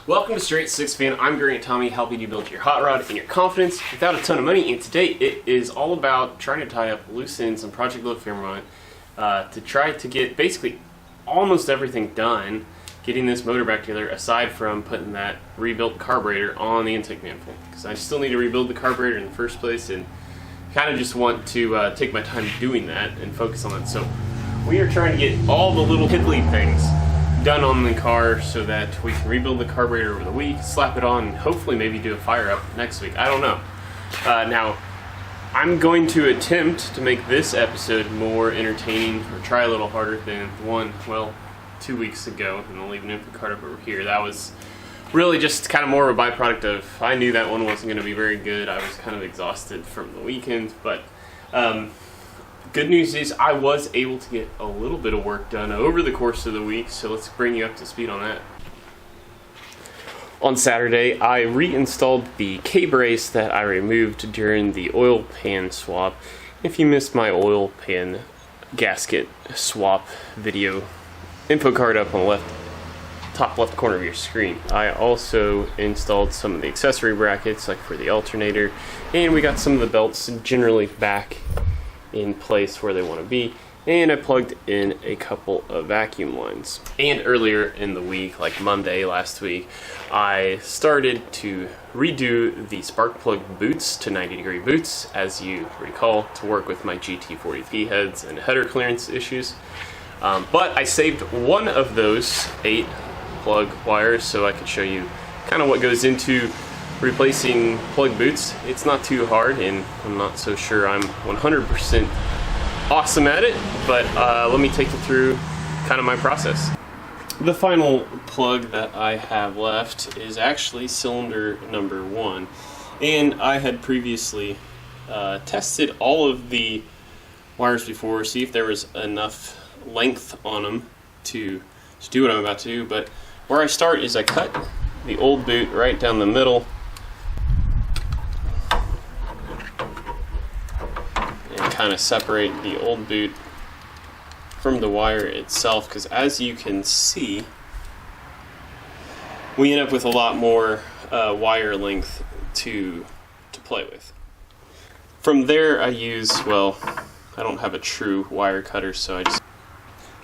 Welcome to Straight Six Fan. I'm Grant Tommy, helping you build your hot rod and your confidence without a ton of money. And today it is all about trying to tie up loose ends on Project Low Fairmont to try to get basically almost everything done, getting this motor back together, aside from putting that rebuilt carburetor on the intake manifold. Because I still need to rebuild the carburetor in the first place, and kind of just want to take my time doing that and focus on that. So we are trying to get all the little piddly things done on the car so that we can rebuild the carburetor over the week, slap it on, and hopefully maybe do a fire up next week. I don't know. Now, I'm going to attempt to make this episode more entertaining, or try a little harder than the one, well, 2 weeks ago, and I'll leave an info card up over here. That was really just kind of more of a byproduct of, I knew that one wasn't going to be very good. I was kind of exhausted from the weekend, but good news is I was able to get a little bit of work done over the course of the week, so let's bring you up to speed on that. On Saturday, I reinstalled the K-brace that I removed during the oil pan swap. If you missed my oil pan gasket swap video, info card up on the top left corner of your screen. I also installed some of the accessory brackets, like for the alternator, and we got some of the belts generally back in place where they want to be, and I plugged in a couple of vacuum lines. And earlier in the week, like Monday last week, I started to redo the spark plug boots to 90-degree boots, as you recall, to work with my GT40P heads and header clearance issues. But I saved one of those 8 plug wires so I could show you kind of what goes into replacing plug boots. It's not too hard, and I'm not so sure I'm 100% awesome at it, but let me take you through kind of my process. The final plug that I have left is actually cylinder number 1, and I had previously tested all of the wires before, see if there was enough length on them to do what I'm about to do. But where I start is I cut the old boot right down the middle, kind of separate the old boot from the wire itself, because as you can see, we end up with a lot more wire length to play with. From there I use, well, I don't have a true wire cutter, so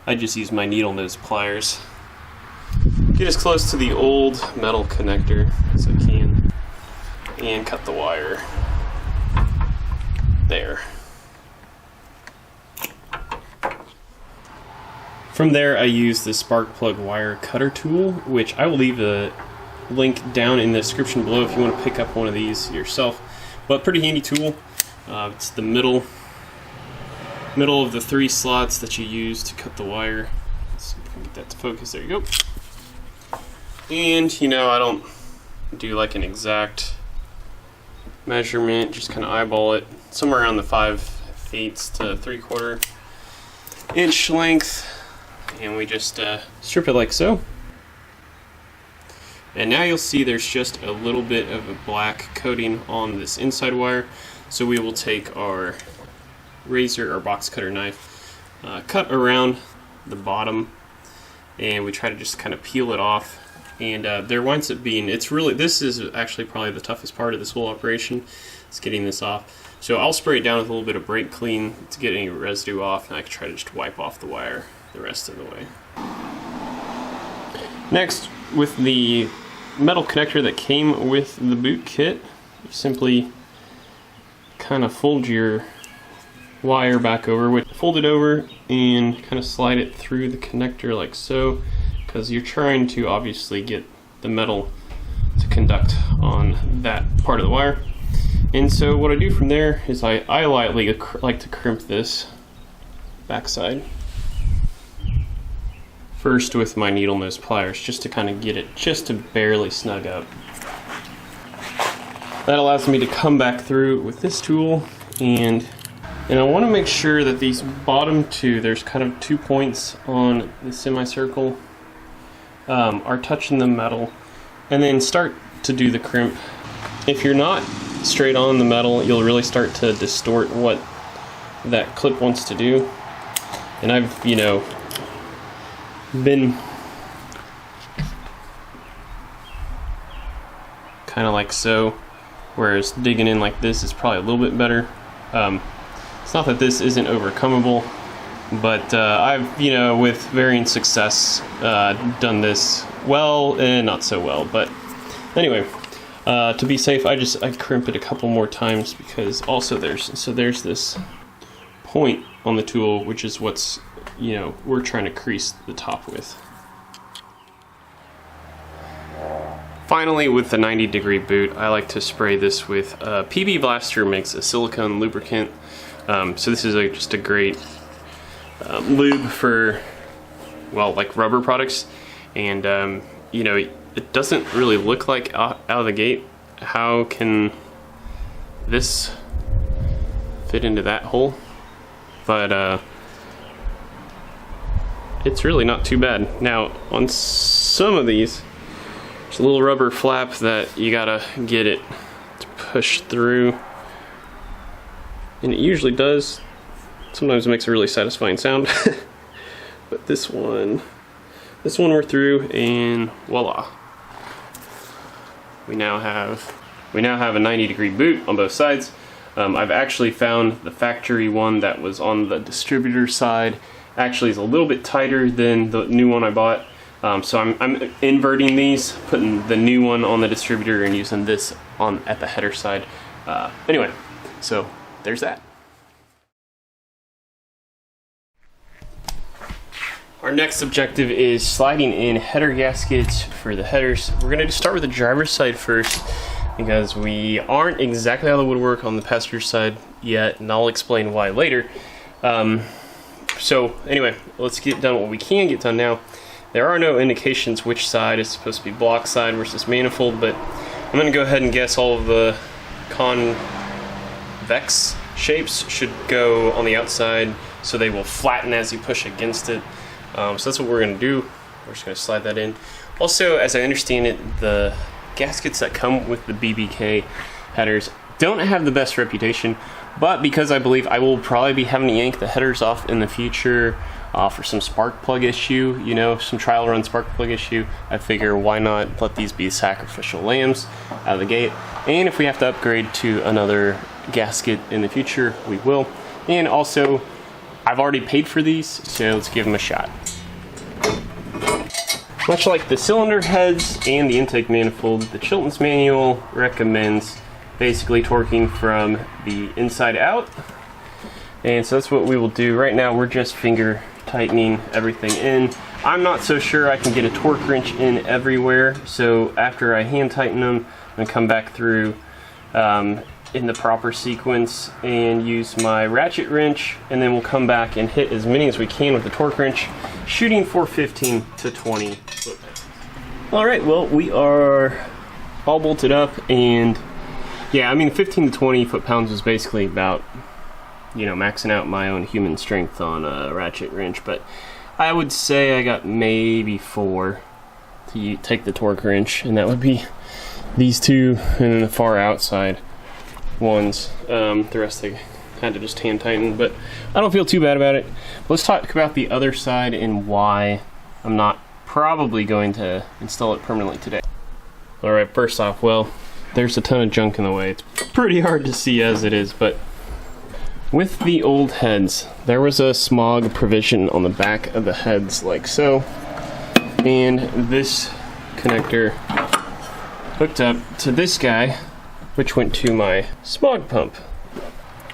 I just use my needle nose pliers. Get as close to the old metal connector as I can and cut the wire there. From there, I use the spark plug wire cutter tool, which I will leave a link down in the description below if you want to pick up one of these yourself. But pretty handy tool. It's the middle of the 3 slots that you use to cut the wire. Let's see if we can get that to focus. There you go. And you know, I don't do like an exact measurement, just kind of eyeball it. Somewhere around the 5/8 to 3/4 inch length. And we just strip it like so. And now you'll see there's just a little bit of a black coating on this inside wire. So we will take our razor or box cutter knife, cut around the bottom, and we try to just kind of peel it off. And there winds up being, this is actually probably the toughest part of this whole operation, is getting this off. So I'll spray it down with a little bit of brake clean to get any residue off, and I can try to just wipe off the wire the rest of the way. Next, with the metal connector that came with the boot kit, you simply kind of fold your wire back over, fold it over and kind of slide it through the connector like so, because you're trying to obviously get the metal to conduct on that part of the wire. And so what I do from there is I lightly like to crimp this backside first with my needle nose pliers, just to kind of get it just to barely snug up. That allows me to come back through with this tool, and I want to make sure that these bottom 2, there's kind of 2 points on the semicircle, are touching the metal, and then start to do the crimp. If you're not straight on the metal, you'll really start to distort what that clip wants to do. And I've, you know, kind of like so, whereas digging in like this is probably a little bit better. It's not that this isn't overcomable, but I've, you know, with varying success, done this well and not so well. But anyway, to be safe, I crimp it a couple more times, because also there's this point on the tool, which is what's, you know, we're trying to crease the top with. Finally, with the 90-degree boot, I like to spray this with PB Blaster, makes a silicone lubricant. So this is just a great lube for, well, like rubber products. And you know, it doesn't really look like out of the gate. How can this fit into that hole? But it's really not too bad. Now, on some of these, there's a little rubber flap that you gotta get it to push through, and it usually does. Sometimes it makes a really satisfying sound. But this one we're through, and voila. We now have a 90-degree boot on both sides. I've actually found the factory one that was on the distributor side actually is a little bit tighter than the new one I bought. So I'm inverting these, putting the new one on the distributor and using this at the header side. Anyway, so there's that. Our next objective is sliding in header gaskets for the headers. We're going to start with the driver's side first, because we aren't exactly out of the woodwork on the passenger side yet, and I'll explain why later. So anyway, let's get done what we can get done now. There are no indications which side is supposed to be block side versus manifold, but I'm going to go ahead and guess all of the convex shapes should go on the outside, so they will flatten as you push against it. So that's what we're going to do. We're just going to slide that in. Also, as I understand it, the gaskets that come with the BBK headers don't have the best reputation, but because I believe I will probably be having to yank the headers off in the future for some spark plug issue, you know, some trial run spark plug issue, I figure why not let these be sacrificial lambs out of the gate. And if we have to upgrade to another gasket in the future, we will. And also, I've already paid for these, so let's give them a shot. Much like the cylinder heads and the intake manifold, the Chilton's manual recommends basically torquing from the inside out. And so that's what we will do. Right now we're just finger tightening everything in. I'm not so sure I can get a torque wrench in everywhere, so after I hand tighten them, I'm going to come back through in the proper sequence and use my ratchet wrench, and then we'll come back and hit as many as we can with the torque wrench, shooting for 15 to 20 foot-pounds. Alright, well, we are all bolted up, and yeah, I mean 15 to 20 foot-pounds is basically about, you know, maxing out my own human strength on a ratchet wrench, but I would say I got maybe 4 to take the torque wrench, and that would be these two and then the far outside ones. The rest I had to just hand tighten, but I don't feel too bad about it. Let's talk about the other side and why I'm not probably going to install it permanently today. Alright, first off, well, there's a ton of junk in the way. It's pretty hard to see as it is, but with the old heads, there was a smog provision on the back of the heads like so, and this connector hooked up to this guy, which went to my smog pump,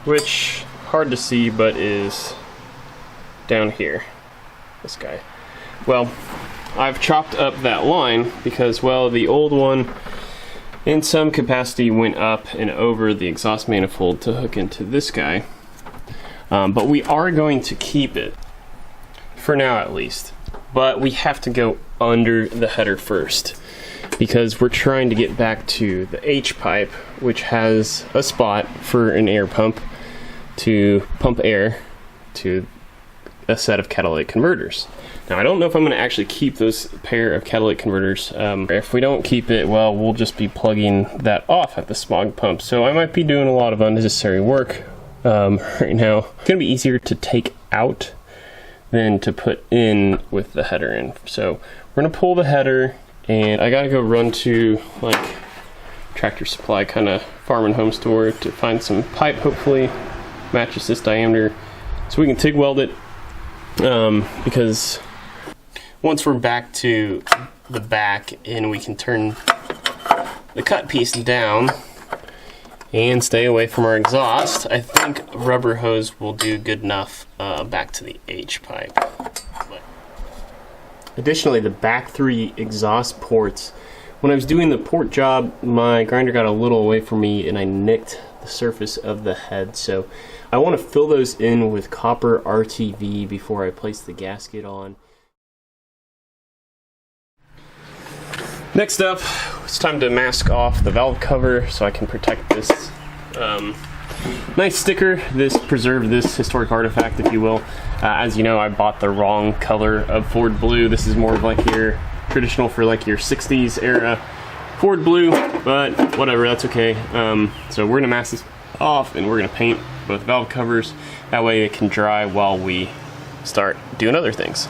which hard to see but is down here, this guy. Well, I've chopped up that line because, well, the old one in some capacity went up and over the exhaust manifold to hook into this guy, but we are going to keep it for now at least, but we have to go under the header first, because we're trying to get back to the H pipe, which has a spot for an air pump to pump air to a set of catalytic converters. Now, I don't know if I'm going to actually keep those pair of catalytic converters. If we don't keep it, well, we'll just be plugging that off at the smog pump. So I might be doing a lot of unnecessary work right now. It's going to be easier to take out than to put in with the header in. So we're going to pull the header, and I gotta go run to like Tractor Supply kind of farm and home store to find some pipe, hopefully matches this diameter, so we can TIG weld it, because once we're back to the back and we can turn the cut piece down and stay away from our exhaust, I think rubber hose will do good enough back to the H pipe. But additionally, the back 3 exhaust ports, when I was doing the port job, my grinder got a little away from me and I nicked the surface of the head, so I want to fill those in with copper RTV before I place the gasket on. Next up, it's time to mask off the valve cover so I can protect this nice sticker. This preserved this historic artifact, if you will. As you know, I bought the wrong color of Ford blue. This is more of like your traditional for like your 60s era Ford blue, but whatever, that's okay. So we're gonna mask this off and we're gonna paint both valve covers. That way it can dry while we start doing other things.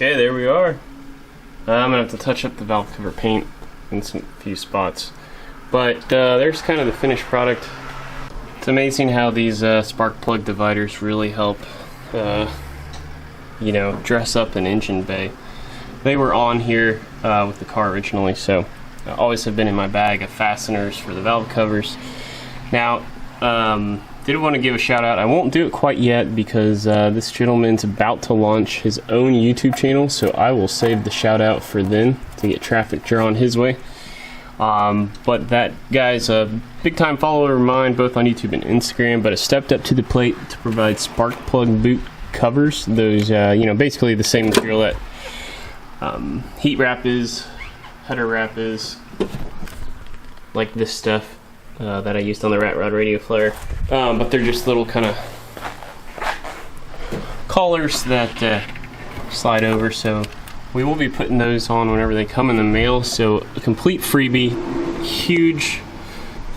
Okay, there we are. I'm gonna have to touch up the valve cover paint in some few spots, but there's kind of the finished product. It's amazing how these spark plug dividers really help, you know, dress up an engine bay. They were on here with the car originally, so I always have been in my bag of fasteners for the valve covers. Now, did want to give a shout out. I won't do it quite yet because this gentleman's about to launch his own YouTube channel, so I will save the shout out for then to get traffic drawn his way. But that guy's a big time follower of mine, both on YouTube and Instagram, but has stepped up to the plate to provide spark plug boot covers. Those, you know, basically the same material that heat wrap is, header wrap is, like this stuff. That I used on the Rat Rod radio flare, but they're just little kind of collars that slide over, so we will be putting those on whenever they come in the mail. So a complete freebie. Huge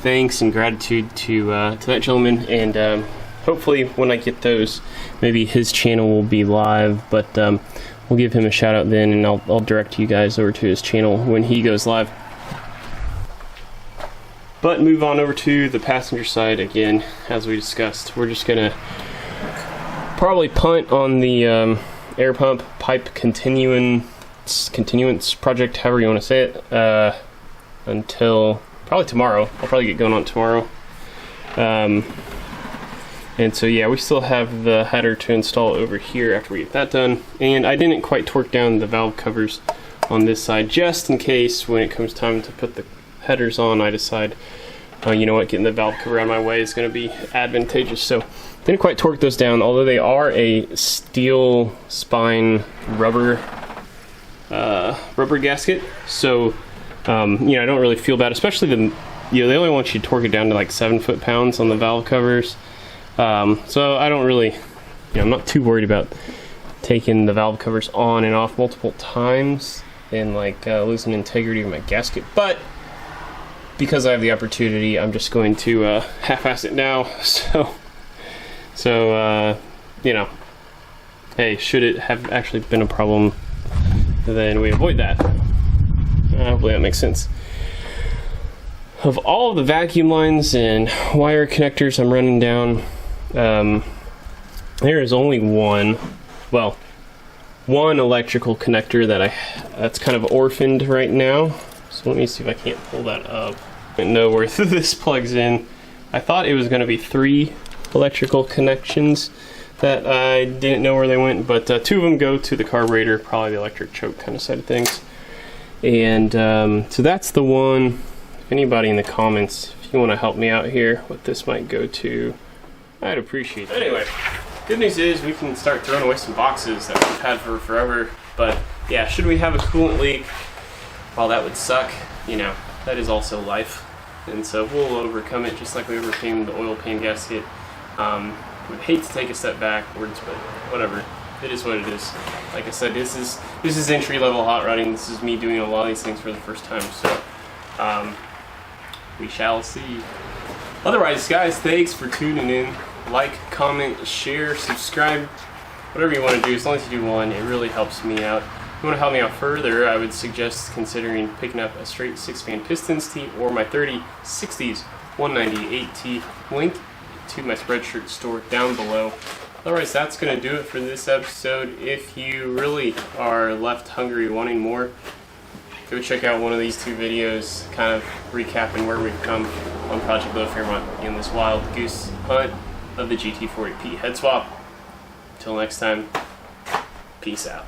thanks and gratitude to that gentleman, and hopefully when I get those, maybe his channel will be live, but we'll give him a shout out then, and I'll direct you guys over to his channel when he goes live. But move on over to the passenger side again, as we discussed. We're just gonna probably punt on the air pump pipe continuance project, however you want to say it, until probably tomorrow. I'll probably get going on tomorrow. And so yeah, we still have the header to install over here after we get that done. And I didn't quite torque down the valve covers on this side, just in case when it comes time to put the headers on, I decide, you know what, getting the valve cover out of my way is going to be advantageous. So didn't quite torque those down, although they are a steel spine rubber gasket. So you know, I don't really feel bad, especially they only want you to torque it down to like 7 foot-pounds on the valve covers. So I don't really, you know, I'm not too worried about taking the valve covers on and off multiple times and like losing integrity of my gasket. But because I have the opportunity, I'm just going to half-ass it now. So you know, hey, should it have actually been a problem, then we avoid that. Hopefully that makes sense. Of all of the vacuum lines and wire connectors I'm running down, there is only one electrical connector that's kind of orphaned right now. So let me see if I can't pull that up. I don't know where this plugs in. I thought it was going to be 3 electrical connections that I didn't know where they went, but 2 of them go to the carburetor, probably the electric choke kind of side of things. And so that's the one. If anybody in the comments, if you want to help me out here, what this might go to, I'd appreciate it. Anyway, good news is we can start throwing away some boxes that we've had for forever. But yeah, should we have a coolant leak, while that would suck, you know, that is also life. And so we'll overcome it just like we overcame the oil pan gasket. Would hate to take a step backwards, but whatever. It is what it is. Like I said, this is entry-level hot rodding. This is me doing a lot of these things for the first time, so we shall see. Otherwise, guys, thanks for tuning in. Like, comment, share, subscribe, whatever you want to do. As long as you do one, it really helps me out. If you want to help me out further, I would suggest considering picking up a straight 6-fan Pistons tee or my 3060s 198T. Link to my Spreadshirt store down below. Otherwise, that's going to do it for this episode. If you really are left hungry wanting more, go check out one of these 2 videos kind of recapping where we've come on Project Low Fairmont in this wild goose hunt of the GT40P head swap. Until next time, peace out.